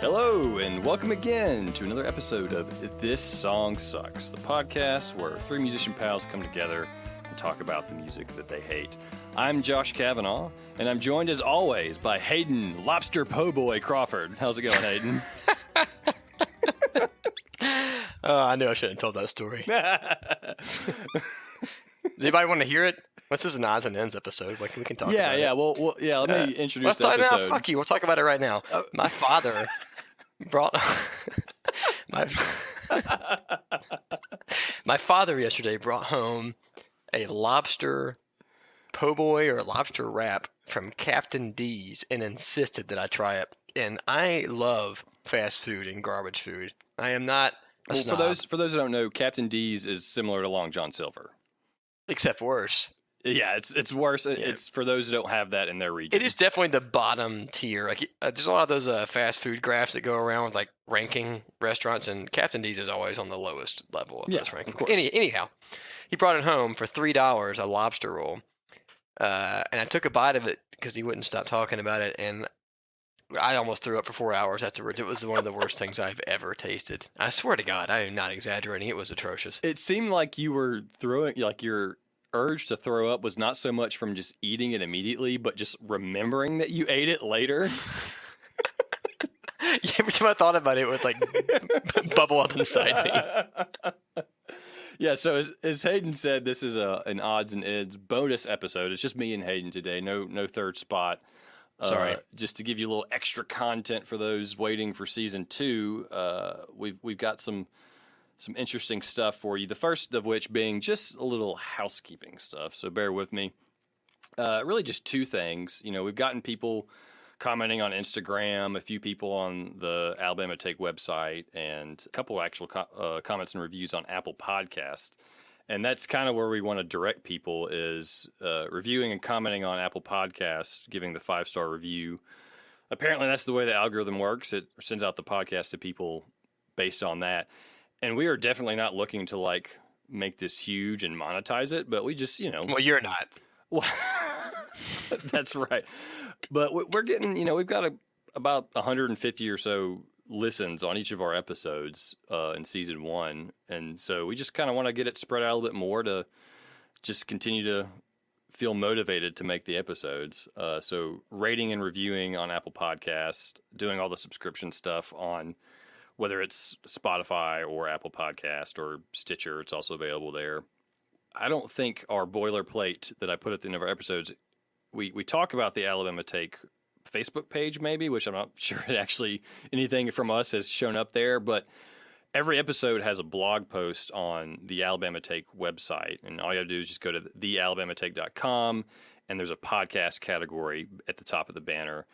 Hello, and welcome again to another episode of This Song Sucks, the podcast where three musician pals come together and talk about the music that they hate. I'm Josh Kavanaugh, and I'm joined as always by Hayden Lobster Po' Boy Crawford. How's it going, Hayden? I knew I shouldn't have told that story. Does anybody want to hear it? This is an odds and ends episode. Like we can talk about it. Let me introduce the let's episode. No, fuck you. We'll talk about it right now. My father brought my father yesterday brought home a lobster po' boy or lobster wrap from Captain D's and insisted that I try it. And I love fast food and garbage food. I am not a snob. For those who don't know, Captain D's is similar to Long John Silver, except worse. Yeah, it's worse. Yeah. It's for those who don't have that in their region. It is definitely the bottom tier. Like there's a lot of those fast food graphs that go around with like ranking restaurants, and Captain D's is always on the lowest level of those rankings. Of course. Anyhow, he brought it home for $3, a lobster roll, and I took a bite of it because he wouldn't stop talking about it, and I almost threw up for 4 hours afterwards. It was one of the worst things I've ever tasted. I swear to God, I am not exaggerating. It was atrocious. It seemed like you were throwing, like your urge to throw up was not so much from just eating it immediately, but just remembering that you ate it later. Yeah, every time I thought about it, it would like bubble up inside me. Yeah, so as Hayden said, this is an odds and ends bonus episode. It's just me and Hayden today. No third spot. Sorry. Just to give you a little extra content for those waiting for season 2, we've got some interesting stuff for you. The first of which being just a little housekeeping stuff. So bear with me. Really just two things. You know, we've gotten people commenting on Instagram, a few people on the Alabama Take website, and a couple of actual comments and reviews on Apple Podcast. And that's kind of where we want to direct people is reviewing and commenting on Apple Podcasts, giving the 5-star review. Apparently that's the way the algorithm works. It sends out the podcast to people based on that. And we are definitely not looking to like make this huge and monetize it, but we just, you know. Well, you're not. Well, that's right. But we're getting, you know, we've got about 150 or so listens on each of our episodes in season 1. And so we just kind of want to get it spread out a little bit more to just continue to feel motivated to make the episodes. So rating and reviewing on Apple Podcast, doing all the subscription stuff on whether it's Spotify or Apple Podcast or Stitcher, it's also available there. I don't think our boilerplate that I put at the end of our episodes, we talk about the Alabama Take Facebook page maybe, which I'm not sure it actually anything from us has shown up there, but every episode has a blog post on the Alabama Take website, and all you have to do is just go to thealabamatake.com, and there's a podcast category at the top of the banner,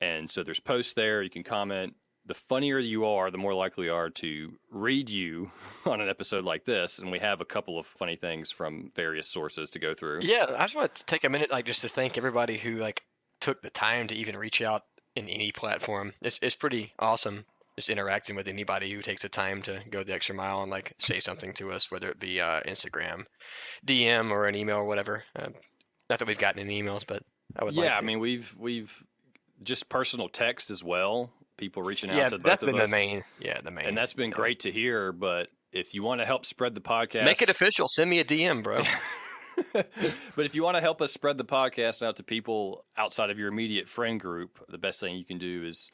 and so there's posts there, you can comment. The funnier you are, the more likely we are to read you on an episode like this. And we have a couple of funny things from various sources to go through. Yeah, I just want to take a minute, like, just to thank everybody who like took the time to even reach out in any platform. It's pretty awesome just interacting with anybody who takes the time to go the extra mile and like say something to us, whether it be Instagram, DM, or an email or whatever. Not that we've gotten any emails, but I would like to. Yeah, I mean, we've just personal text as well. People reaching out to both of us. That's been the main. Yeah, the main. And that's been great to hear. But if you want to help spread the podcast, make it official. Send me a DM, bro. But if you want to help us spread the podcast out to people outside of your immediate friend group, the best thing you can do is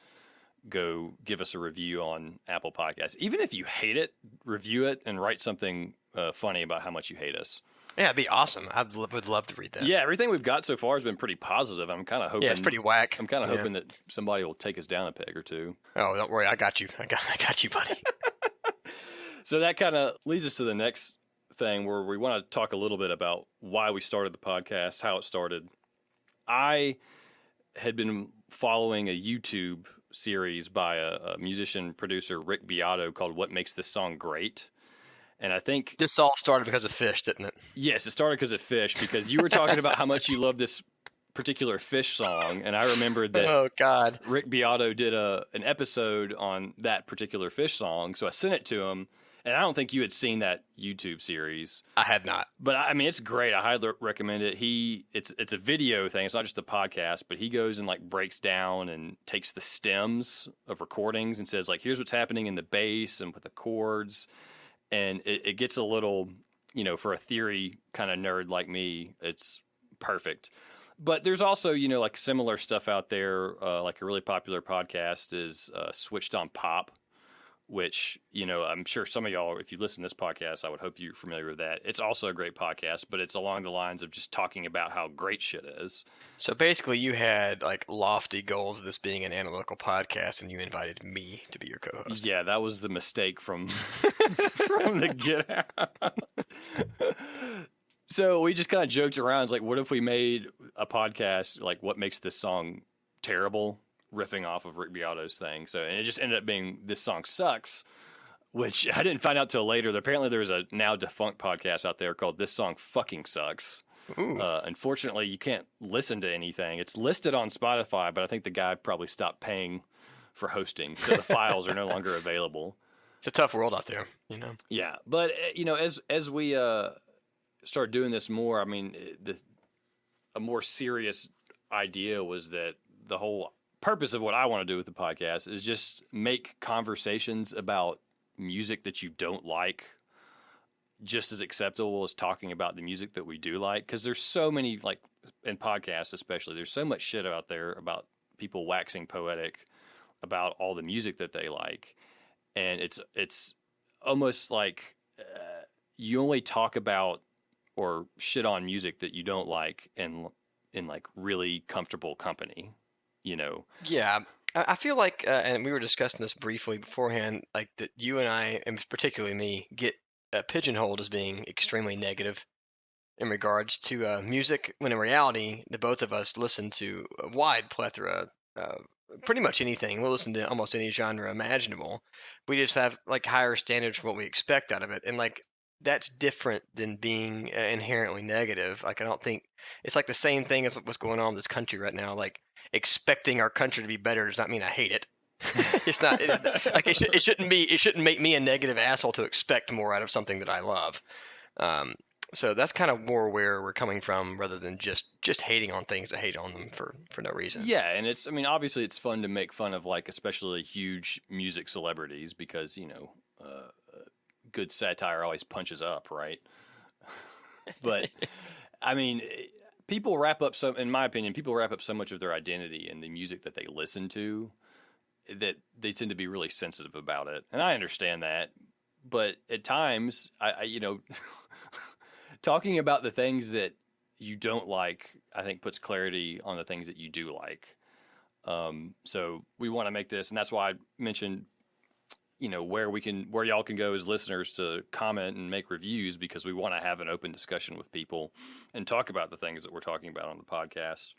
go give us a review on Apple Podcasts. Even if you hate it, review it and write something funny about how much you hate us. Yeah, it'd be awesome. I would love to read that. Yeah, everything we've got so far has been pretty positive. I'm kind of hoping. Yeah, it's pretty whack. I'm kind of hoping that somebody will take us down a peg or two. Oh, don't worry. I got you. I got you, buddy. So that kind of leads us to the next thing where we want to talk a little bit about why we started the podcast, how it started. I had been following a YouTube series by a musician producer, Rick Beato, called What Makes This Song Great. And I think this all started because of Fish, didn't it? Yes, it started because of Fish, because you were talking about how much you love this particular Fish song, and I remembered that oh God, Rick Beato did an episode on that particular Fish song, so I sent it to him, And I don't think you had seen that YouTube series. I had not. But I mean, it's great. I highly recommend it. It's a video thing. It's not just a podcast, but he goes and like breaks down and takes the stems of recordings and says like, here's what's happening in the bass and with the chords. And it gets a little, for a theory kind of nerd like me, it's perfect. But there's also, like similar stuff out there. Like a really popular podcast is Switched on Pop, which, I'm sure some of y'all, if you listen to this podcast, I would hope you're familiar with that. It's also a great podcast, but it's along the lines of just talking about how great shit is. So basically you had like lofty goals of this being an analytical podcast and you invited me to be your co-host. Yeah, that was the mistake from the get out. So we just kind of joked around. It's like, what if we made a podcast, like what makes this song terrible? Riffing off of Rick Beato's thing. So, and it just ended up being This Song Sucks, which I didn't find out till later. Apparently there's a now defunct podcast out there called This Song Fucking Sucks. Unfortunately, you can't listen to anything. It's listed on Spotify, but I think the guy probably stopped paying for hosting, so the files are no longer available. It's a tough world out there, Yeah, but as we start doing this more, I mean, a more serious idea was that the whole purpose of what I want to do with the podcast is just make conversations about music that you don't like just as acceptable as talking about the music that we do like. Because there's so many, like in podcasts especially, there's so much shit out there about people waxing poetic about all the music that they like. And it's almost like you only talk about or shit on music that you don't like in like really comfortable company. Yeah, I feel like, and we were discussing this briefly beforehand, like that you and I, and particularly me, get pigeonholed as being extremely negative in regards to music, when in reality, the both of us listen to a wide plethora, pretty much anything. We'll listen to almost any genre imaginable. We just have like higher standards for what we expect out of it, and like that's different than being inherently negative. Like I don't think it's like the same thing as what's going on in this country right now. Like expecting our country to be better does not mean I hate it. It's not like it shouldn't make me a negative asshole to expect more out of something that I love. So that's kind of more where we're coming from, rather than just hating on things to hate on them for no reason. Yeah, and obviously it's fun to make fun of like especially huge music celebrities because good satire always punches up, right? But I mean, people wrap up in my opinion, people wrap up so much of their identity in the music that they listen to that they tend to be really sensitive about it. And I understand that. But at times, I talking about the things that you don't like, I think puts clarity on the things that you do like. So we want to make this, and that's why I mentioned, where y'all can go as listeners to comment and make reviews, because we want to have an open discussion with people and talk about the things that we're talking about on the podcast.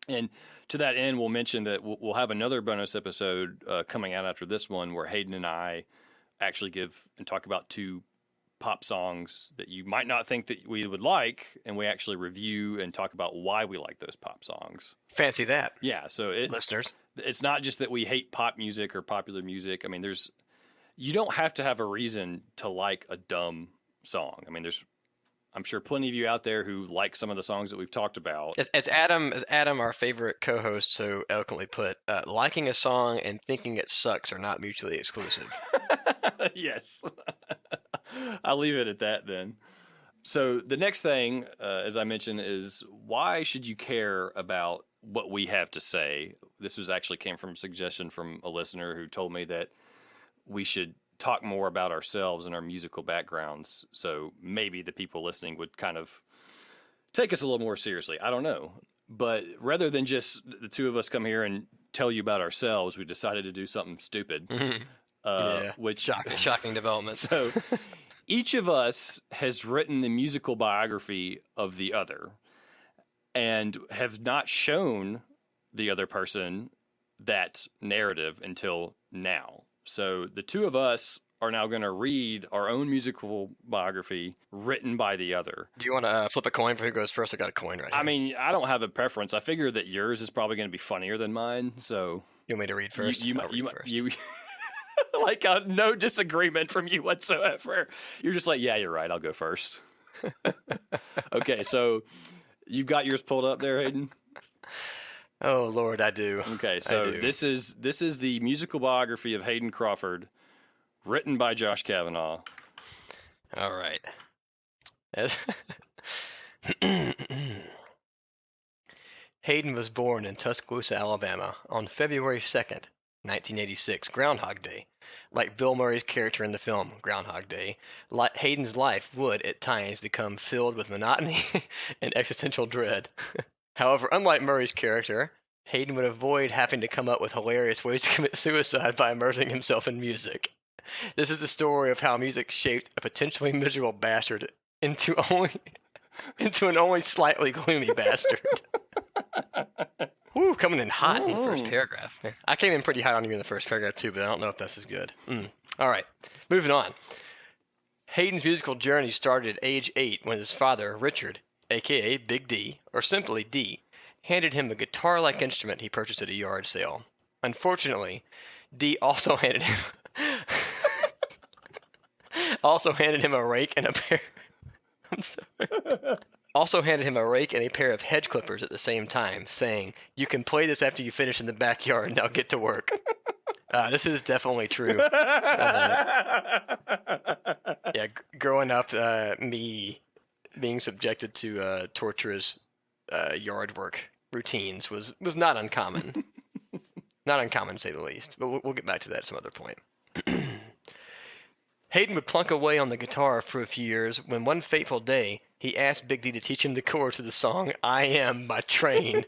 And to that end, we'll mention that we'll have another bonus episode coming out after this one where Hayden and I actually give and talk about 2 pop songs that you might not think that we would like, and we actually review and talk about why we like those pop songs. Fancy that. Yeah, so listeners, it's not just that we hate pop music or popular music. I mean, you don't have to have a reason to like a dumb song. I mean, I'm sure plenty of you out there who like some of the songs that we've talked about. As Adam, our favorite co-host, so eloquently put, liking a song and thinking it sucks are not mutually exclusive. Yes. I'll leave it at that then. So the next thing, as I mentioned, is why should you care about what we have to say? This came from a suggestion from a listener who told me that we should talk more about ourselves and our musical backgrounds. So maybe the people listening would kind of take us a little more seriously. I don't know. But rather than just the 2 of us come here and tell you about ourselves, we decided to do something stupid. Mm-hmm. Which shocking development. So each of us has written the musical biography of the other and have not shown the other person that narrative until now. So the 2 of us are now going to read our own musical biography written by the other. Do you want to flip a coin for who goes first? I got a coin right here. I mean, I don't have a preference. I figure that yours is probably going to be funnier than mine. So you want me to read first? You I'll read first. Like no disagreement from you whatsoever. You're just like, yeah, you're right. I'll go first. Okay, so you've got yours pulled up there, Hayden? Oh Lord, I do. Okay, so this is the musical biography of Hayden Crawford, written by Josh Kavanaugh. All right. Hayden was born in Tuscaloosa, Alabama, on February 2nd, 1986, Groundhog Day. Like Bill Murray's character in the film Groundhog Day, Hayden's life would, at times, become filled with monotony and existential dread. However, unlike Murray's character, Hayden would avoid having to come up with hilarious ways to commit suicide by immersing himself in music. This is the story of how music shaped a potentially miserable bastard into an only slightly gloomy bastard. Woo, coming in hot in the first paragraph. I came in pretty hot on you in the first paragraph too, but I don't know if that's as good. All right, moving on. Hayden's musical journey started at age 8 when his father, Richard, a.k.a. Big D, or simply D, handed him a guitar-like instrument he purchased at a yard sale. Unfortunately, D also handed him a rake and a pair. I'm sorry. Also handed him a rake and a pair of hedge clippers at the same time, saying, "You can play this after you finish in the backyard. Now get to work." This is definitely true. Growing up, me being subjected to torturous yard work routines was not uncommon. Not uncommon, to say the least. But we'll get back to that at some other point. Hayden would plunk away on the guitar for a few years when one fateful day he asked Big D to teach him the chords to the song "I Am" by Train.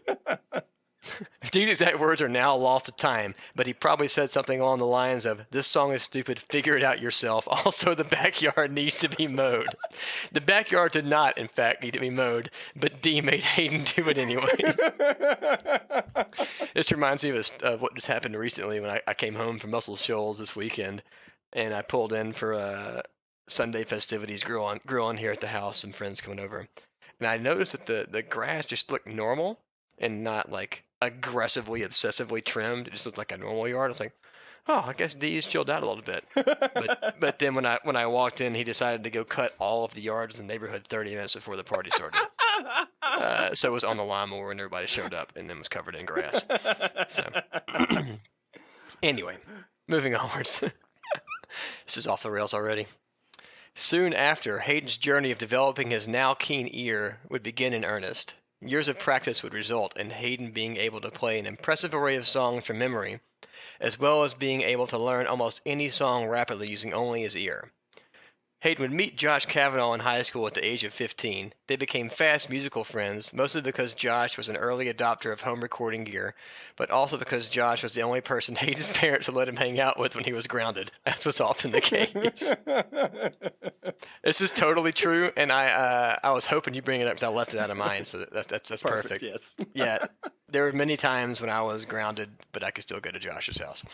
These exact words are now lost to time, but he probably said something along the lines of, "This song is stupid, figure it out yourself. Also, the backyard needs to be mowed." The backyard did not, in fact, need to be mowed, but D made Hayden do it anyway. This reminds me of what just happened recently when I came home from Muscle Shoals this weekend, and I pulled in for Sunday festivities, grill on here at the house, some friends coming over. And I noticed that the grass just looked normal and not like aggressively, obsessively trimmed. It just looked like a normal yard. I was like, oh, I guess D's chilled out a little bit. But then when I walked in, he decided to go cut all of the yards in the neighborhood 30 minutes before the party started. So it was on the lawnmower and everybody showed up and then was covered in grass. So anyway, moving onwards. This is off the rails already. Soon after, Hayden's journey of developing his now keen ear would begin in earnest. Years of practice would result in Hayden being able to play an impressive array of songs from memory, as well as being able to learn almost any song rapidly using only his ear. Hayden would meet Josh Kavanaugh in high school at the age of 15. They became fast musical friends, mostly because Josh was an early adopter of home recording gear, but also because Josh was the only person Hayden's parents would let him hang out with when he was grounded, as was often the case. This is totally true, and I was hoping you bring it up because I left it out of mine, so that's perfect. Yes. Yeah, there were many times when I was grounded, but I could still go to Josh's house.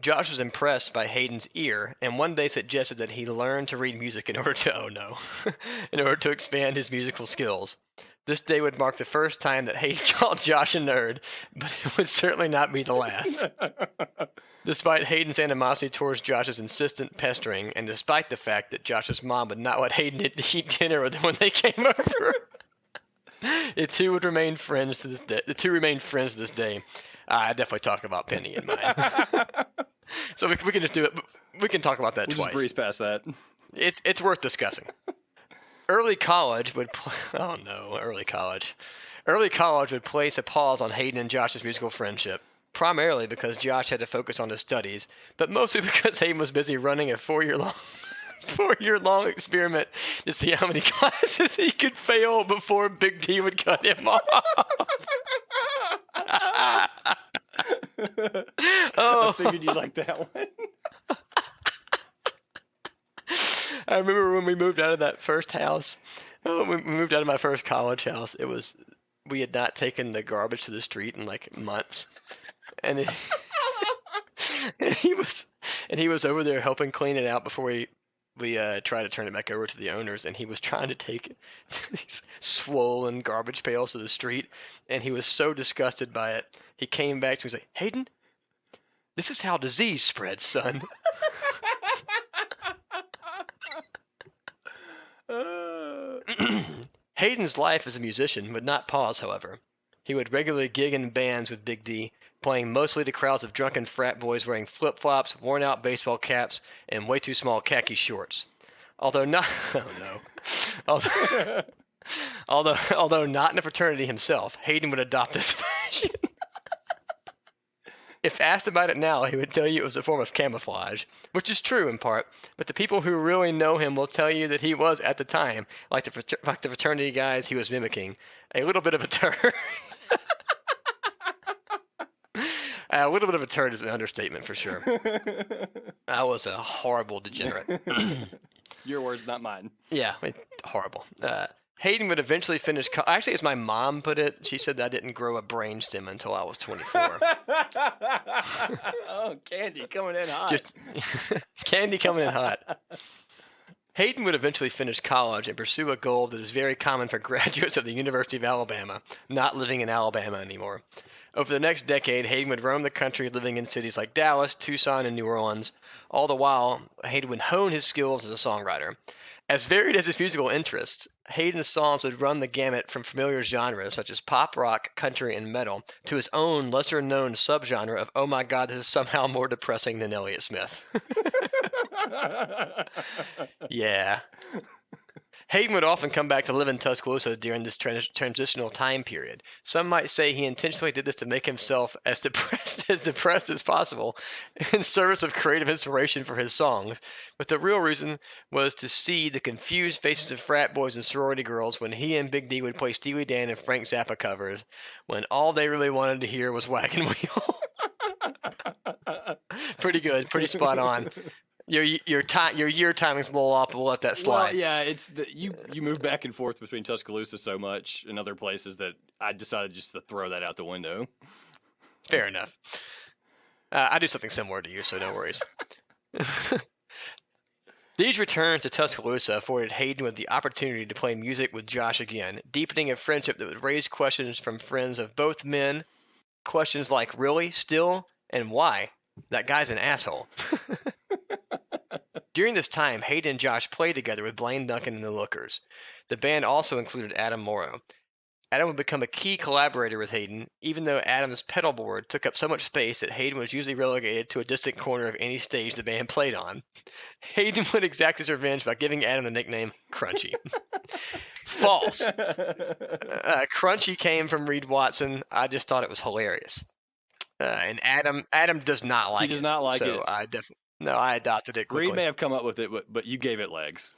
Josh was impressed by Hayden's ear, and one day suggested that he learn to read music in order to expand his musical skills. This day would mark the first time that Hayden called Josh a nerd, but it would certainly not be the last. Despite Hayden's animosity towards Josh's insistent pestering, and despite the fact that Josh's mom would not let Hayden eat dinner with him when they came over, the two remained friends to this day. I definitely talk about Penny in mine. So we can just do it. We can talk about that twice. Just breeze past that. It's worth discussing. Early college would place a pause on Hayden and Josh's musical friendship, primarily because Josh had to focus on his studies, but mostly because Hayden was busy running a 4-year-long experiment to see how many classes he could fail before Big D would cut him off. I figured you'd like that one. I remember when we moved out of that first house. We moved out of my first college house. We had not taken the garbage to the street in like months, and he was over there helping clean it out before we tried to turn it back over to the owners, and he was trying to take these swollen garbage pails to the street, and he was so disgusted by it. He came back to me and was like, "Hayden, This is how disease spreads, son. Hayden's life as a musician would not pause, however. He would regularly gig in bands with Big D, playing mostly to crowds of drunken frat boys wearing flip-flops, worn-out baseball caps, and way too small khaki shorts. Although not, although not in a fraternity himself, Hayden would adopt this fashion. If asked about it now, he would tell you it was a form of camouflage, which is true in part, but the people who really know him will tell you that he was, at the time, like the fraternity guys he was mimicking, a little bit of a turd. A little bit of a turd is an understatement for sure. I was a horrible degenerate. Your words, not mine. Yeah, horrible. Hayden would eventually finish. Actually, as my mom put it, she said that I didn't grow a brainstem until I was 24. Oh, candy coming in hot. Just candy coming in hot. Hayden would eventually finish college and pursue a goal that is very common for graduates of the University of Alabama, not living in Alabama anymore. Over the next decade, Hayden would roam the country, living in cities like Dallas, Tucson, and New Orleans. All the while, Hayden would hone his skills as a songwriter. As varied as his musical interests, Hayden's songs would run the gamut from familiar genres such as pop, rock, country, and metal to his own lesser-known subgenre of, oh my god, this is somehow more depressing than Elliott Smith. Yeah. Hayden would often come back to live in Tuscaloosa during this transitional time period. Some might say he intentionally did this to make himself as depressed as possible in service of creative inspiration for his songs, but the real reason was to see the confused faces of frat boys and sorority girls when he and Big D would play Steely Dan and Frank Zappa covers, when all they really wanted to hear was Wagon Wheel. Pretty good, pretty spot on. Your year timing's a little off, but we'll let that slide. Well, yeah, it's you move back and forth between Tuscaloosa so much and other places that I decided just to throw that out the window. Fair enough. I do something similar to you, so no worries. These returns to Tuscaloosa afforded Hayden with the opportunity to play music with Josh again, deepening a friendship that would raise questions from friends of both men. Questions like, really? Still? And why? That guy's an asshole. During this time, Hayden and Josh played together with Blaine Duncan and the Lookers. The band also included Adam Morrow. Adam would become a key collaborator with Hayden, even though Adam's pedal board took up so much space that Hayden was usually relegated to a distant corner of any stage the band played on. Hayden would exact his revenge by giving Adam the nickname Crunchy. False. Crunchy came from Reed Watson. I just thought it was hilarious. And Adam does not like it. He does not like it. So I adopted it quickly. Reed may have come up with it, but you gave it legs.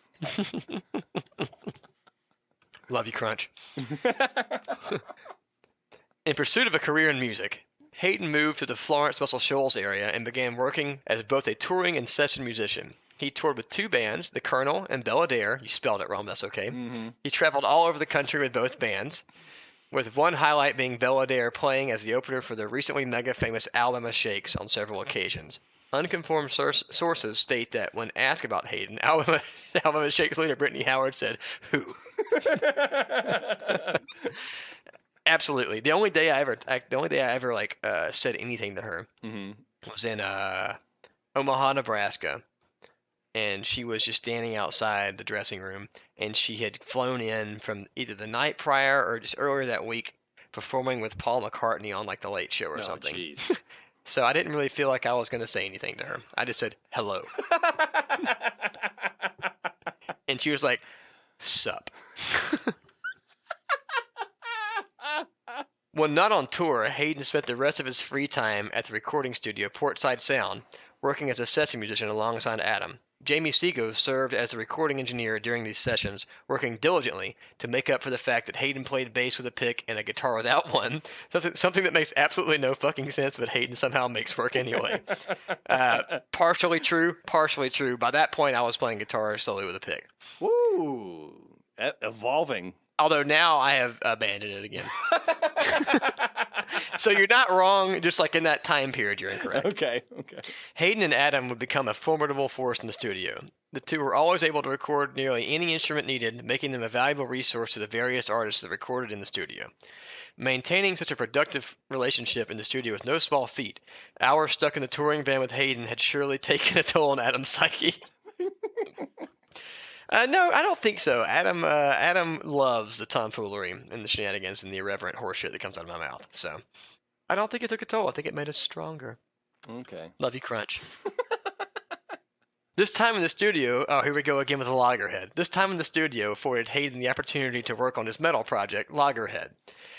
Love you, Crunch. In pursuit of a career in music, Hayden moved to the Florence, Muscle Shoals area and began working as both a touring and session musician. He toured with two bands, The Colonel and Belladere. You spelled it wrong, that's okay. Mm-hmm. He traveled all over the country with both bands, with one highlight being Belladere playing as the opener for the recently mega-famous Alabama Shakes on several occasions. Unconfirmed sources state that when asked about Hayden, Alabama Shakes leader Brittany Howard said, "Who?" Absolutely. The only day I ever said anything to her was in Omaha, Nebraska, and she was just standing outside the dressing room, and she had flown in from either the night prior or just earlier that week, performing with Paul McCartney on like the Late Show or something. Geez. So I didn't really feel like I was going to say anything to her. I just said, hello. And she was like, sup. When not on tour, Hayden spent the rest of his free time at the recording studio Portside Sound, working as a session musician alongside Adam. Jamie Seago served as the recording engineer during these sessions, working diligently to make up for the fact that Hayden played bass with a pick and a guitar without one. Something that makes absolutely no fucking sense, but Hayden somehow makes work anyway. Partially true, partially true. By that point, I was playing guitar solely with a pick. Woo! Evolving. Although now I have abandoned it again. So you're not wrong, just like in that time period you're incorrect. Okay. Hayden and Adam would become a formidable force in the studio. The two were always able to record nearly any instrument needed, making them a valuable resource to the various artists that recorded in the studio. Maintaining such a productive relationship in the studio was no small feat. Hours stuck in the touring van with Hayden had surely taken a toll on Adam's psyche. No, I don't think so. Adam loves the tomfoolery and the shenanigans and the irreverent horseshit that comes out of my mouth. So I don't think it took a toll. I think it made us stronger. Okay. Love you, Crunch. This time in the studio, oh, here we go again with the Loggerhead. This time in the studio afforded Hayden the opportunity to work on his metal project, Loggerhead.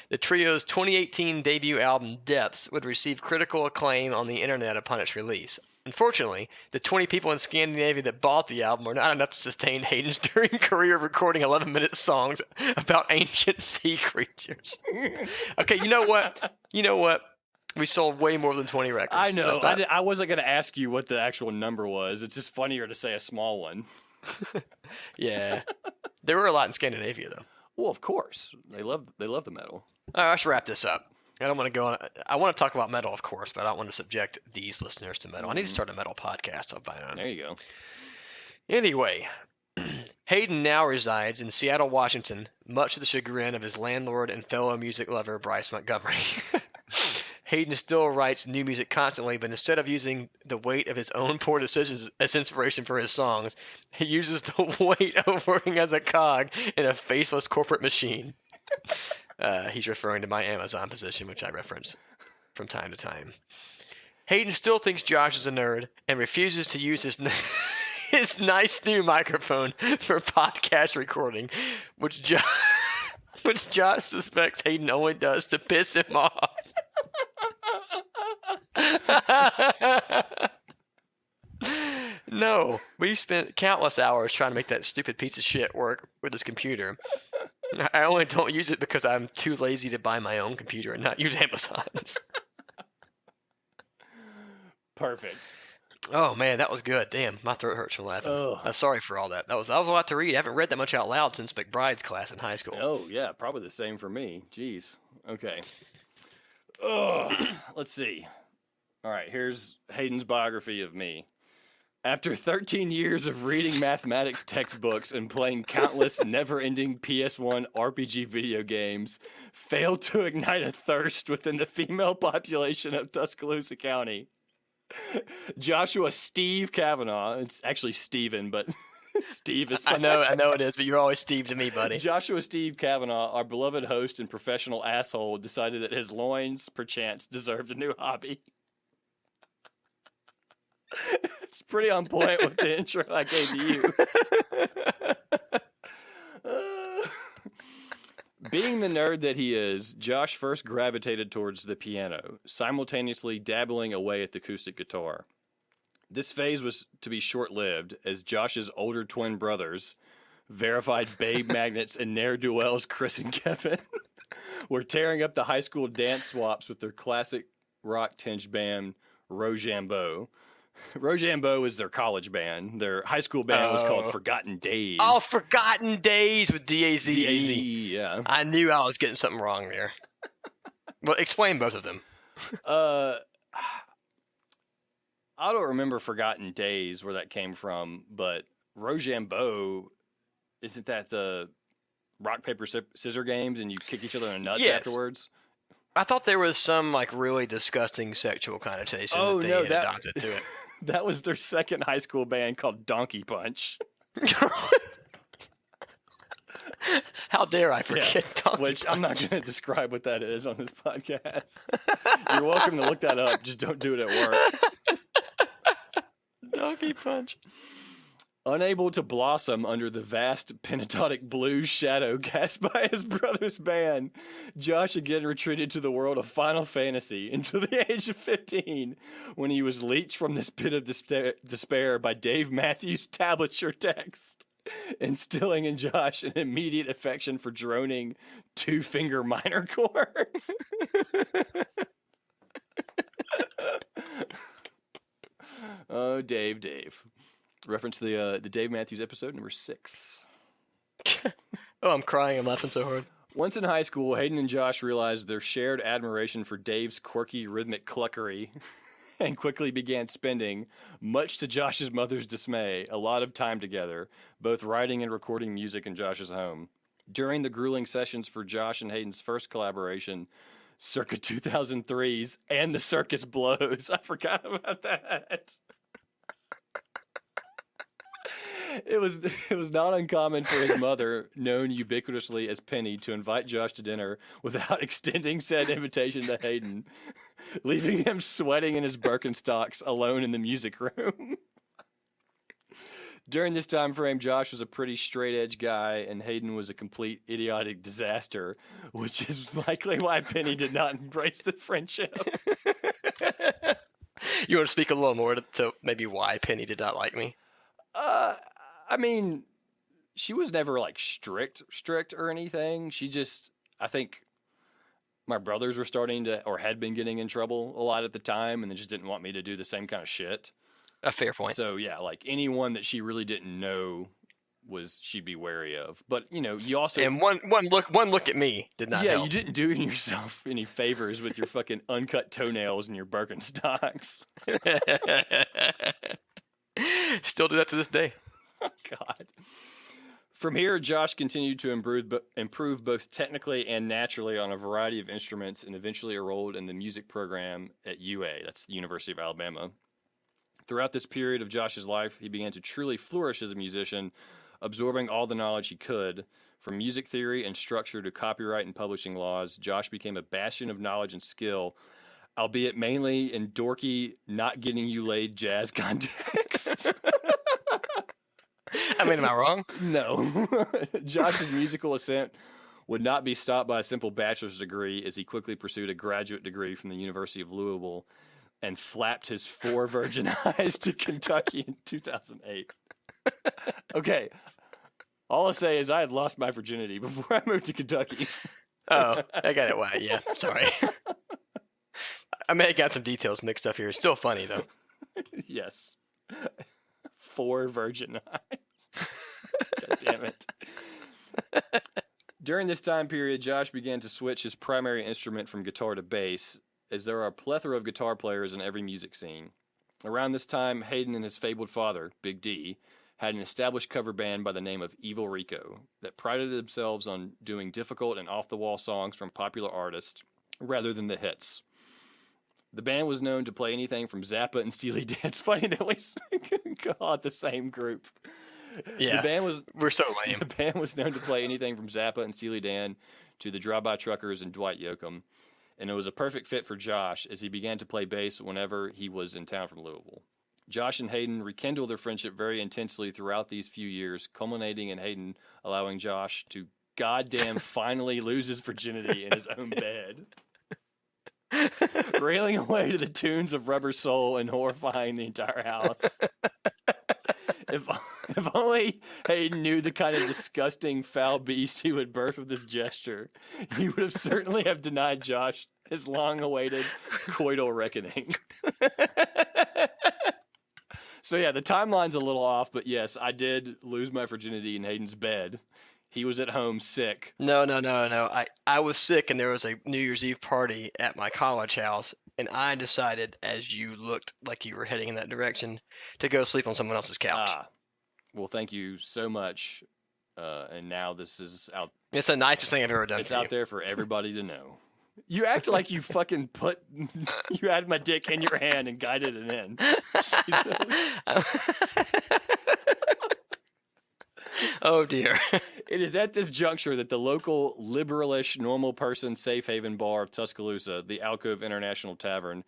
The trio's 2018 debut album, Depths, would receive critical acclaim on the internet upon its release. Unfortunately, the 20 people in Scandinavia that bought the album were not enough to sustain Hayden's enduring career of recording 11-minute songs about ancient sea creatures. Okay, you know what? We sold way more than 20 records. I know. I wasn't going to ask you what the actual number was. It's just funnier to say a small one. Yeah. There were a lot in Scandinavia, though. Well, of course. They love the metal. All right, I should wrap this up. I don't want to go on. I want to talk about metal, of course, but I don't want to subject these listeners to metal. I need to start a metal podcast of my own. There you go. Anyway, Hayden now resides in Seattle, Washington, much to the chagrin of his landlord and fellow music lover, Bryce Montgomery. Hayden still writes new music constantly, but instead of using the weight of his own poor decisions as inspiration for his songs, he uses the weight of working as a cog in a faceless corporate machine. He's referring to my Amazon position, which I reference from time to time. Hayden still thinks Josh is a nerd and refuses to use his nice new microphone for podcast recording, which Josh suspects Hayden only does to piss him off. No, we spent countless hours trying to make that stupid piece of shit work with his computer. I only don't use it because I'm too lazy to buy my own computer and not use Amazon's. Perfect. Oh man, that was good. Damn, my throat hurts from laughing. Oh. I'm sorry for all that. That was a lot to read. I haven't read that much out loud since McBride's class in high school. Oh yeah, probably the same for me. Jeez. Okay. Let's see. All right, here's Hayden's biography of me. After 13 years of reading mathematics textbooks and playing countless never-ending PS1 RPG video games, failed to ignite a thirst within the female population of Tuscaloosa County. Joshua Steve Kavanaugh, it's actually Steven, but Steve is fine. I know it is, but you're always Steve to me, buddy. Joshua Steve Kavanaugh, our beloved host and professional asshole, decided that his loins, perchance, deserved a new hobby. It's pretty on point with the intro I gave to you. Being the nerd that he is, Josh first gravitated towards the piano, simultaneously dabbling away at the acoustic guitar. This phase was to be short-lived, as Josh's older twin brothers, verified babe magnets and ne'er-do-wells Chris and Kevin, were tearing up the high school dance swaps with their classic rock-tinged band, Rochambeau. Rochambeau was their college band. Their high school band was called Forgotten Days. Oh, Forgotten Days with D-A-Z-E. D-A-Z-E, yeah. I knew I was getting something wrong there. Well, explain both of them. I don't remember Forgotten Days, where that came from, but Rochambeau, isn't that the rock, paper, scissor games and you kick each other in the nuts afterwards? I thought there was some like really disgusting sexual connotation that they had adopted to it. That was their second high school band called Donkey Punch. How dare I forget Donkey Which Punch. I'm not going to describe what that is on this podcast. You're welcome to look that up. Just don't do it at work. Donkey Punch. Unable to blossom under the vast pentatonic blues shadow cast by his brother's band, Josh again retreated to the world of Final Fantasy until the age of 15, when he was leached from this pit of despair by Dave Matthews' tablature text, instilling in Josh an immediate affection for droning two-finger minor chords. Oh, Dave. Reference the Dave Matthews episode number 6. Oh, I'm crying. I'm laughing so hard. Once in high school, Hayden and Josh realized their shared admiration for Dave's quirky rhythmic cluckery and quickly began spending, much to Josh's mother's dismay, a lot of time together, both writing and recording music in Josh's home. During the grueling sessions for Josh and Hayden's first collaboration, circa 2003's And the Circus Blows. I forgot about that. It was not uncommon for his mother, known ubiquitously as Penny, to invite Josh to dinner without extending said invitation to Hayden, leaving him sweating in his Birkenstocks alone in the music room. During this time frame, Josh was a pretty straight-edge guy, and Hayden was a complete idiotic disaster, which is likely why Penny did not embrace the friendship. You want to speak a little more to maybe why Penny did not like me? I mean, she was never like strict or anything. She just, I think my brothers were starting to, or had been getting in trouble a lot at the time, and they just didn't want me to do the same kind of shit. A fair point. So yeah, like anyone that she really didn't know she'd be wary of. But you know, you also, and one look at me did not help. You didn't do yourself any favors with your fucking uncut toenails and your Birkenstocks. Still do that to this day. Oh, God. From here, Josh continued to improve both technically and naturally on a variety of instruments, and eventually enrolled in the music program at UA. That's the University of Alabama. Throughout this period of Josh's life, he began to truly flourish as a musician, absorbing all the knowledge he could. From music theory and structure to copyright and publishing laws, Josh became a bastion of knowledge and skill, albeit mainly in dorky, not getting you laid jazz context. I mean, am I wrong? No. Josh's musical ascent would not be stopped by a simple bachelor's degree, as he quickly pursued a graduate degree from the University of Louisville and flapped his 4 virgin eyes to Kentucky in 2008. Okay. All I'll say is I had lost my virginity before I moved to Kentucky. Oh, I got it. Wow, yeah, sorry. I may have got some details mixed up here. It's still funny, though. Yes. 4 virgin eyes. God damn it. During this time period, Josh began to switch his primary instrument from guitar to bass, as there are a plethora of guitar players in every music scene. Around this time, Hayden and his fabled father, Big D, had an established cover band by the name of Evil Rico that prided themselves on doing difficult and off-the-wall songs from popular artists rather than the hits. The band was known to play anything from Zappa and Steely Dan. It's funny that we call it the same group. Yeah, we're so lame. The band was known to play anything from Zappa and Steely Dan to the Drive-By Truckers and Dwight Yoakam, and it was a perfect fit for Josh as he began to play bass whenever he was in town from Louisville. Josh and Hayden rekindled their friendship very intensely throughout these few years, culminating in Hayden allowing Josh to goddamn finally lose his virginity in his own bed. Railing away to the tunes of Rubber Soul and horrifying the entire house. If only Hayden knew the kind of disgusting foul beast he would birth with this gesture, he would have certainly have denied Josh his long-awaited coital reckoning. So yeah, the timeline's a little off, but yes, I did lose my virginity in Hayden's bed. He was at home sick. No. I was sick, and there was a New Year's Eve party at my college house, and I decided, as you looked like you were heading in that direction, to go sleep on someone else's couch. Well, thank you so much. And now this is out. It's the nicest thing I've ever done. It's out there for everybody to know. You act like you fucking you had my dick in your hand and guided it in. Oh, dear. It is at this juncture that the local liberalish normal person safe haven bar of Tuscaloosa, the Alcove International Tavern,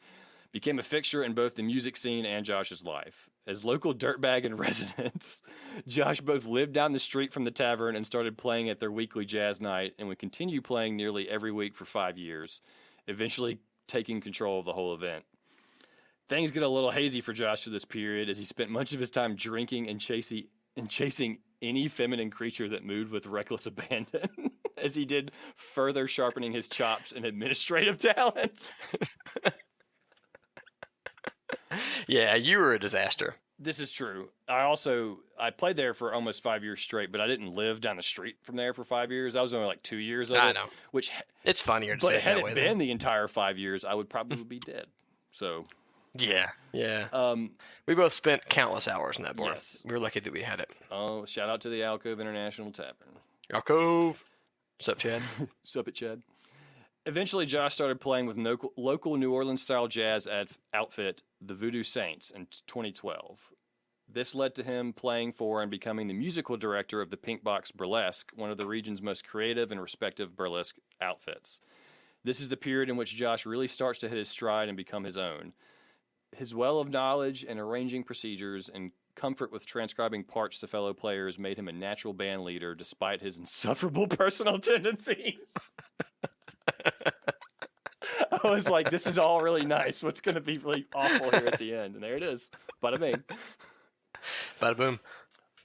became a fixture in both the music scene and Josh's life. As local dirtbag in residence, Josh both lived down the street from the tavern and started playing at their weekly jazz night, and would continue playing nearly every week for 5 years, eventually taking control of the whole event. Things get a little hazy for Josh through this period, as he spent much of his time drinking and chasing any feminine creature that moved with reckless abandon, as he did further sharpening his chops and administrative talents. Yeah, you were a disaster. This is true. I played there for almost 5 years straight, but I didn't live down the street from there for 5 years. I was only like 2 years of it. I know. Which it's funnier to but say it had that it way. been the entire 5 years, I would probably be dead. So yeah. We both spent countless hours in that bar. Yes. We were lucky that we had it. Oh, shout out to the Alcove International Tavern. Alcove. What's up, Chad? Sup it, Chad. Eventually, Josh started playing with local New Orleans-style jazz outfit, the Voodoo Saints, in 2012. This led to him playing for and becoming the musical director of the Pink Box Burlesque, one of the region's most creative and respected burlesque outfits. This is the period in which Josh really starts to hit his stride and become his own. His well of knowledge and arranging procedures and comfort with transcribing parts to fellow players made him a natural band leader despite his insufferable personal tendencies. I was like, this is all really nice. What's going to be really awful here at the end? And there it is. Bada bing. Bada boom.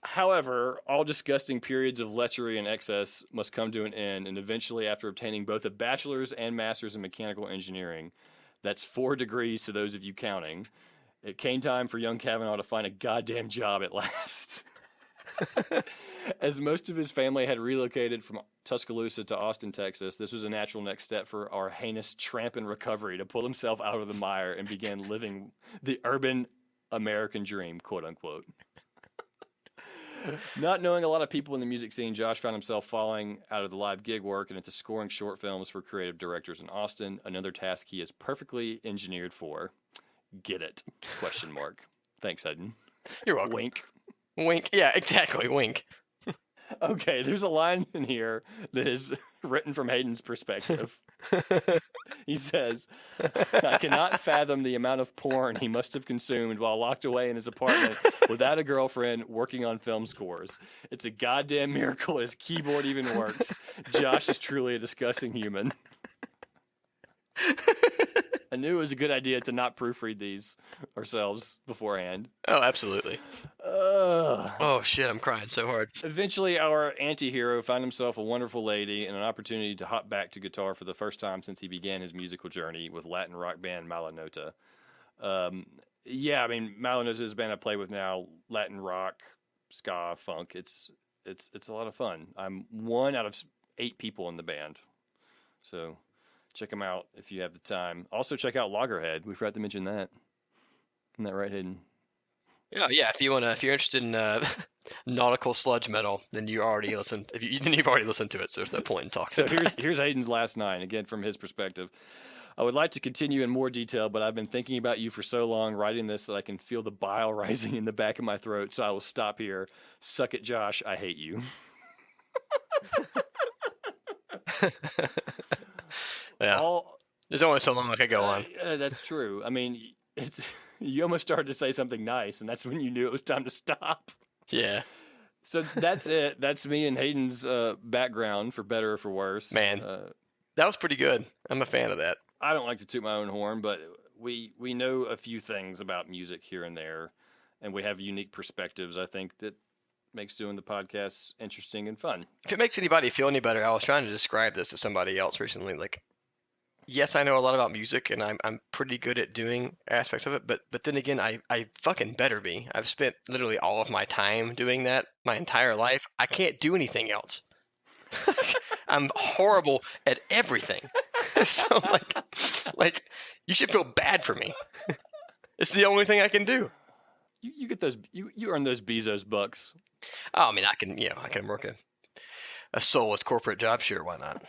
However, all disgusting periods of lechery and excess must come to an end, and eventually, after obtaining both a bachelor's and master's in mechanical engineering, that's 4 degrees to those of you counting, it came time for young Kavanaugh to find a goddamn job at last. As most of his family had relocated from Tuscaloosa to Austin, Texas, this was a natural next step for our heinous tramp in recovery to pull himself out of the mire and begin living the urban American dream, quote unquote. Not knowing a lot of people in the music scene, Josh found himself falling out of the live gig work and into scoring short films for creative directors in Austin, another task he is perfectly engineered for. Get it? Question mark. Thanks, Hayden. You're welcome. Wink. Wink. Yeah, exactly. Wink. Okay, there's a line in here that is written from Hayden's perspective. He says, I cannot fathom the amount of porn he must have consumed while locked away in his apartment without a girlfriend working on film scores. It's a goddamn miracle his keyboard even works. Josh is truly a disgusting human. I knew it was a good idea to not proofread these ourselves beforehand. Oh, absolutely. Oh, shit, I'm crying so hard. Eventually, our anti-hero found himself a wonderful lady and an opportunity to hop back to guitar for the first time since he began his musical journey with Latin rock band Malanota. Malanota is a band I play with now, Latin rock, ska, funk. It's a lot of fun. I'm 1 out of 8 people in the band. So check them out if you have the time. Also, check out Loggerhead. We forgot to mention that. Isn't that right, Hayden? Yeah. If you're interested in nautical sludge metal, then you already listened. You've already listened to it, so there's no point in talking. So here's Hayden's last 9 again from his perspective. I would like to continue in more detail, but I've been thinking about you for so long writing this that I can feel the bile rising in the back of my throat. So I will stop here. Suck it, Josh. I hate you. Yeah. There's only so long I could go on. That's true. I mean, you almost started to say something nice, and that's when you knew it was time to stop. Yeah. So that's it. That's me and Hayden's background, for better or for worse. Man, that was pretty good. I'm a fan of that. I don't like to toot my own horn, but we know a few things about music here and there, and we have unique perspectives, I think, that makes doing the podcast interesting and fun. If it makes anybody feel any better, I was trying to describe this to somebody else recently. Like, yes, I know a lot about music, and I'm pretty good at doing aspects of it, but then again, I fucking better be. I've spent literally all of my time doing that my entire life. I can't do anything else. I'm horrible at everything. So like you should feel bad for me. It's the only thing I can do. You get those you earn those Bezos bucks. Oh, I mean, I can work a soulless corporate job. Sure, why not?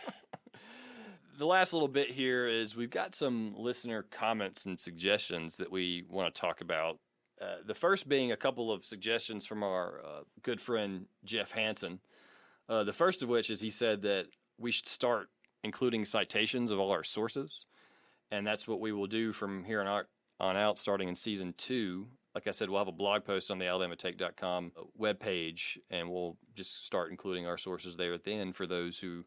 The last little bit here is we've got some listener comments and suggestions that we want to talk about. The first being a couple of suggestions from our good friend Jeff Hansen. The first of which is he said that we should start including citations of all our sources, and that's what we will do from here on out starting in season 2. Like I said, we'll have a blog post on the alabamatake.com webpage, and we'll just start including our sources there at the end for those who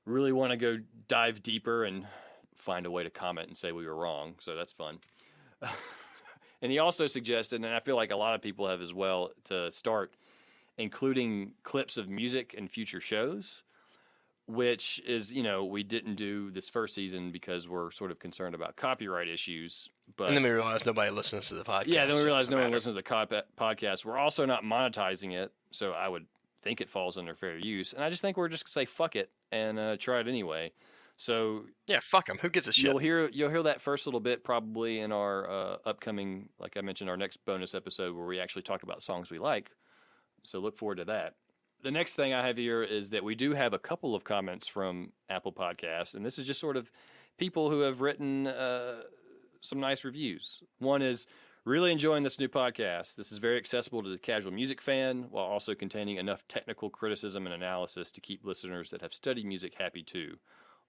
really want to go dive deeper and find a way to comment and say we were wrong. So that's fun. And he also suggested, and I feel like a lot of people have as well, to start including clips of music in future shows. which is, we didn't do this first season because we're sort of concerned about copyright issues. But and then we realized nobody listens to the podcast. Yeah, then we realized no one listens to the podcast. We're also not monetizing it, so I would think it falls under fair use. And I just think we're just going to say fuck it and try it anyway. So yeah, fuck them. Who gives a shit? You'll hear that first little bit probably in our upcoming, like I mentioned, our next bonus episode where we actually talk about songs we like. So look forward to that. The next thing I have here is that we do have a couple of comments from Apple Podcasts, and this is just sort of people who have written some nice reviews. One is, really enjoying this new podcast. This is very accessible to the casual music fan while also containing enough technical criticism and analysis to keep listeners that have studied music happy too.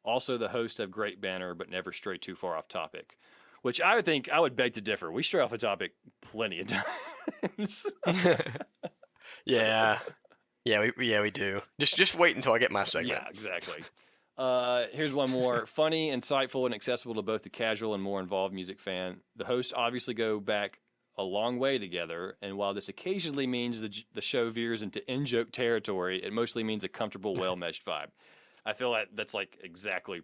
Also, the hosts have great banter but never stray too far off topic, which I would beg to differ. We stray off the topic plenty of times. Yeah, we do. Just wait until I get my segment. Yeah, exactly. Here's one more. Funny, insightful, and accessible to both the casual and more involved music fan. The hosts obviously go back a long way together, and while this occasionally means the show veers into in-joke territory, it mostly means a comfortable, well-meshed vibe. I feel like that's like exactly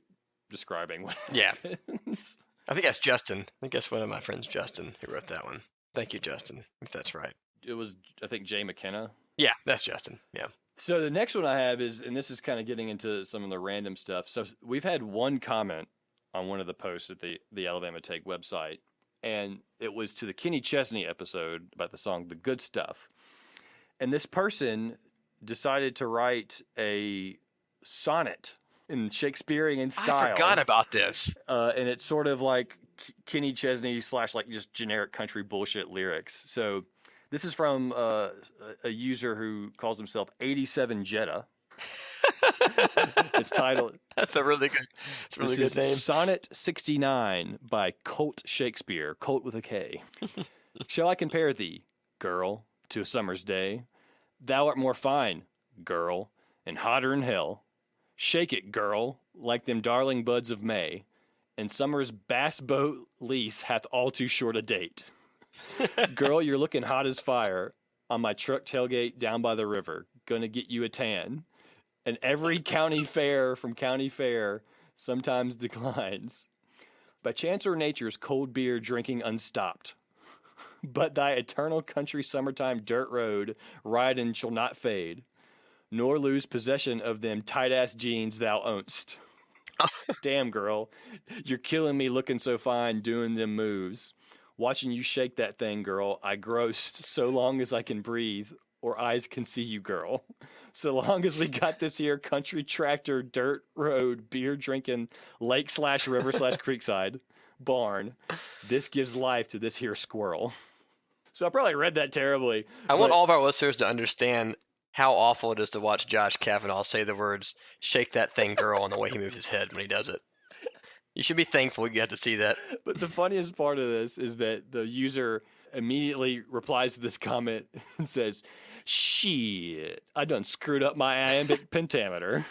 describing what happens. I think that's Justin. I think that's one of my friends, Justin, who wrote that one. Thank you, Justin, if that's right. It was, I think, Jay McKenna. Yeah, that's Justin. Yeah. So the next one I have is, and this is kind of getting into some of the random stuff. So we've had one comment on one of the posts at the Alabama Take website, and it was to the Kenny Chesney episode about the song "The Good Stuff." And this person decided to write a sonnet in Shakespearean style. I forgot about this. And it's sort of like Kenny Chesney / like just generic country bullshit lyrics. So this is from a user who calls himself 87 Jetta. It's titled. That's a really good. It's a really good name. Sonnet 69 by Colt Shakespeare. Colt with a K. Shall I compare thee, girl, to a summer's day? Thou art more fine, girl, and hotter in hell. Shake it, girl, like them darling buds of May. And summer's bass boat lease hath all too short a date. Girl, you're looking hot as fire on my truck tailgate down by the river. Gonna get you a tan. And every county fair from county fair sometimes declines. By chance or nature's cold beer drinking unstopped. But thy eternal country summertime dirt road riding shall not fade, nor lose possession of them tight-ass jeans thou ownst. Damn, girl, you're killing me looking so fine doing them moves. Watching you shake that thing, girl, I grossed so long as I can breathe or eyes can see you, girl. So long as we got this here country tractor, dirt road, beer drinking, lake / river / creekside barn, this gives life to this here squirrel. So I probably read that terribly. I want all of our listeners to understand how awful it is to watch Josh Kavanaugh say the words, shake that thing, girl, and the way he moves his head when he does it. You should be thankful you got to see that. But the funniest part of this is that the user immediately replies to this comment and says, shit, I done screwed up my iambic pentameter.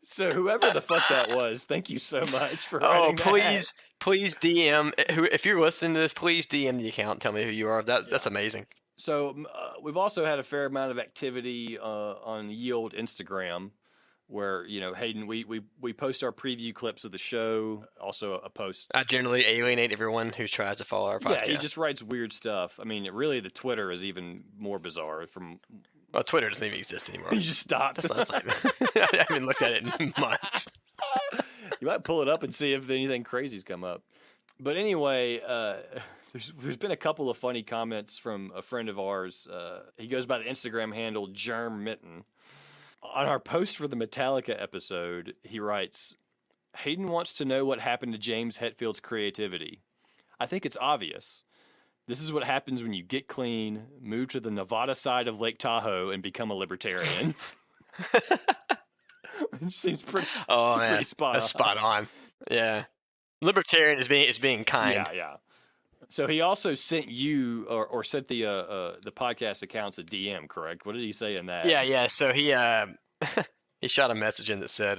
So whoever the fuck that was, thank you so much for writing that. Please DM. If you're listening to this, please DM the account and tell me who you are. That's amazing. So we've also had a fair amount of activity on the Yield Instagram where, Hayden, we post our preview clips of the show, also a post. I generally alienate everyone who tries to follow our podcast. Yeah, he just writes weird stuff. I mean, really, the Twitter is even more bizarre. Well, Twitter doesn't even exist anymore. You just stopped. I haven't looked at it in months. You might pull it up and see if anything crazy's come up. But anyway, there's been a couple of funny comments from a friend of ours. He goes by the Instagram handle Germ Mitten. On our post for the Metallica episode, he writes, Hayden wants to know what happened to James Hetfield's creativity. I think it's obvious. This is what happens when you get clean, move to the Nevada side of Lake Tahoe, and become a libertarian. Which seems pretty spot on. That's spot on. Yeah. Libertarian is being kind. Yeah. So he also sent you or sent the podcast accounts a DM, correct? What did he say in that? Yeah. So he he shot a message in that said,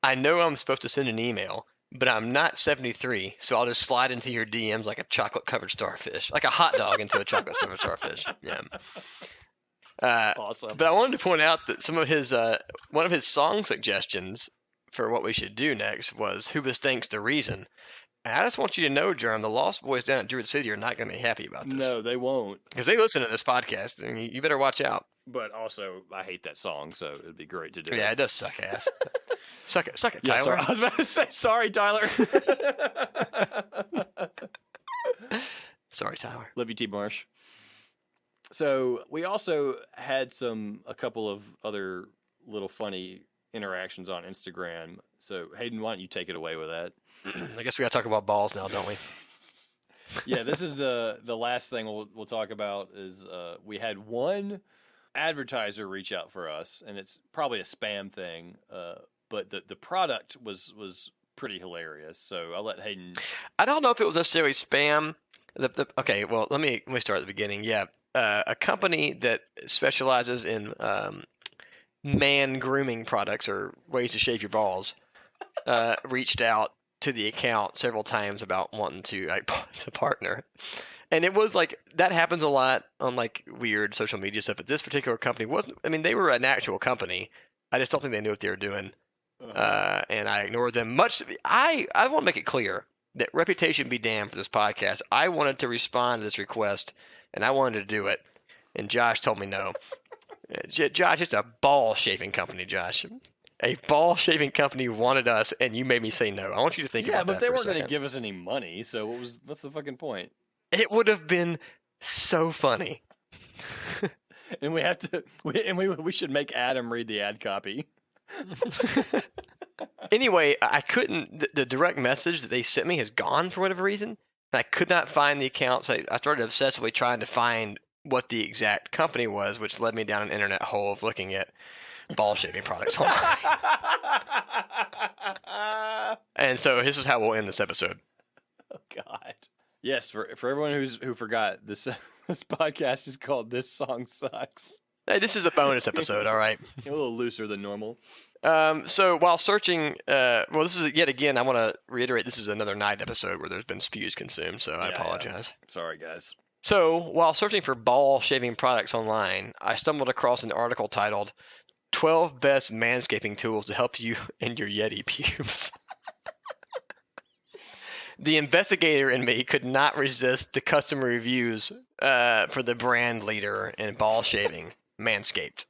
I know I'm supposed to send an email, but I'm not 73, so I'll just slide into your DMs like a chocolate-covered starfish, like a hot dog into a chocolate-covered starfish. Yeah. Awesome. But I wanted to point out that some of his one of his song suggestions for what we should do next was "Who Bestinks the Reason." And I just want you to know, Jerm, the Lost Boys down at Druid City are not going to be happy about this. No, they won't. Because they listen to this podcast, and you better watch out. But also, I hate that song, so it'd be great to do. Yeah, it does suck ass. suck it, Tyler. Yeah, sorry. I was about to say, sorry, Tyler. Sorry, Tyler. Love you, T. Marsh. So we also had a couple of other little funny interactions on Instagram. So Hayden, why don't you take it away with that? I guess we got to talk about balls now, don't we? Yeah, this is the last thing we'll talk about is we had one advertiser reach out for us, and it's probably a spam thing, but the product was pretty hilarious. So I'll let Hayden. I don't know if it was necessarily spam. Okay, well let me start at the beginning. Yeah, a company that specializes in man grooming products or ways to shave your balls reached out to the account several times about wanting to partner. And it was like, that happens a lot on like weird social media stuff, but this particular company wasn't. I mean, they were an actual company. I just don't think they knew what they were doing. And I ignored them much. I want to make it clear that reputation be damned for this podcast. I wanted to respond to this request and I wanted to do it. And Josh told me no. Josh, it's a ball shaving company, Josh. A ball shaving company wanted us, and you made me say no. I want you to think about that. Yeah, but they weren't going to give us any money, so what's the fucking point? It would have been so funny. And we should make Adam read the ad copy. Anyway, I couldn't. The direct message that they sent me has gone for whatever reason. I could not find the account, so I started obsessively trying to find what the exact company was, which led me down an internet hole of looking at ball shaving products online. And so this is how we'll end this episode. Oh God. Yes, for everyone who forgot, this podcast is called "This Song Sucks." Hey, this is a bonus episode, all right. A little looser than normal. So while searching, this is yet again. I want to reiterate, this is another night episode where there's been spews consumed, so I apologize. Yeah. Sorry, guys. So while searching for ball shaving products online, I stumbled across an article titled 12 Best Manscaping Tools to Help You in Your Yeti Pubes. The investigator in me could not resist the customer reviews for the brand leader in ball shaving, Manscaped,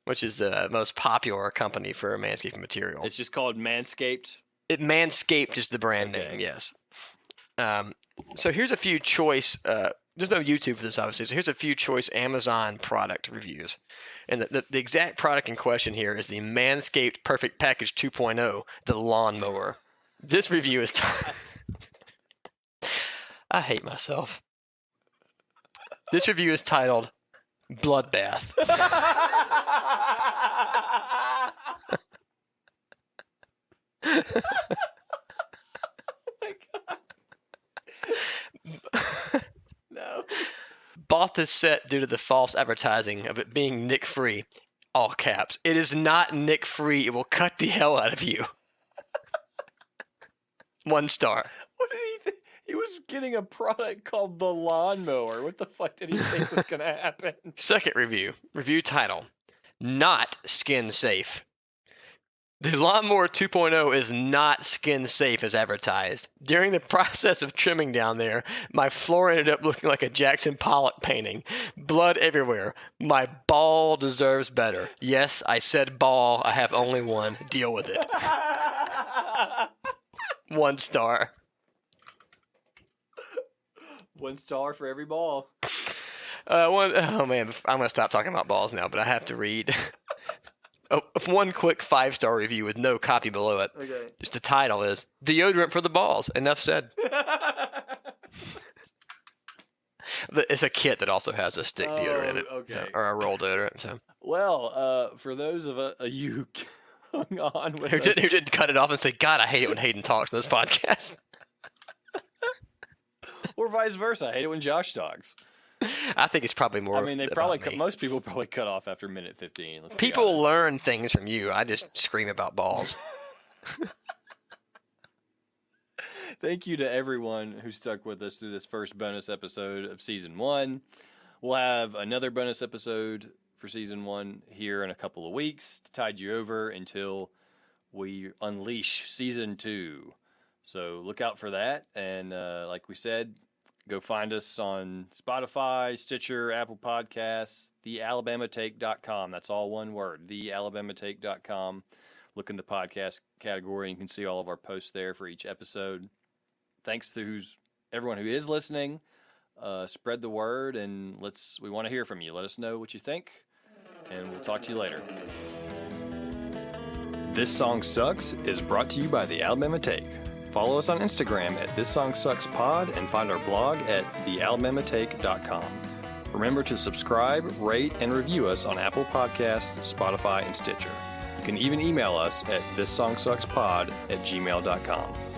which is the most popular company for manscaping material. It's just called Manscaped? Manscaped is the brand name, yes. So here's a few choice, there's no YouTube for this, obviously, so here's a few choice Amazon product reviews. And the exact product in question here is the Manscaped Perfect Package 2.0, the lawnmower. This review is... I hate myself. This review is titled Bloodbath. Oh my God. No. Bought this set due to the false advertising of it being Nick-free. All caps. It is not Nick-free. It will cut the hell out of you. 1 star. What did he think? He was getting a product called the lawnmower. What the fuck did he think was going to happen? Second review. Review title. Not skin safe. The Lawnmower 2.0 is not skin safe as advertised. During the process of trimming down there, my floor ended up looking like a Jackson Pollock painting. Blood everywhere. My ball deserves better. Yes, I said ball. I have only one. Deal with it. 1 star. 1 star for every ball. Oh man, I'm going to stop talking about balls now, but I have to read one quick 5-star review with no copy below it. Okay. Just the title is Deodorant for the Balls. Enough said. It's a kit that also has a stick deodorant in it. Okay. Or a roll deodorant. So. Well, for those of you who hung on with who us. didn't cut it off and say, God, I hate it when Hayden talks in this podcast. Or vice versa. I hate it when Josh talks. I think it's probably more. I mean, most people probably cut off after minute 15. People learn things from you. I just scream about balls. Thank you to everyone who stuck with us through this first bonus episode of season 1. We'll have another bonus episode for season 1 here in a couple of weeks to tide you over until we unleash season 2. So look out for that. And like we said, go find us on Spotify, Stitcher, Apple Podcasts, thealabamaTake.com. That's all one word, thealabamaTake.com. Look in the podcast category, and you can see all of our posts there for each episode. Thanks to everyone who is listening. Spread the word, and we want to hear from you. Let us know what you think, and we'll talk to you later. This Song Sucks is brought to you by the Alabama Take. Follow us on Instagram at This Song Sucks Pod and find our blog at thealabamaTake.com. Remember to subscribe, rate, and review us on Apple Podcasts, Spotify, and Stitcher. You can even email us at thisSongSucksPod@gmail.com.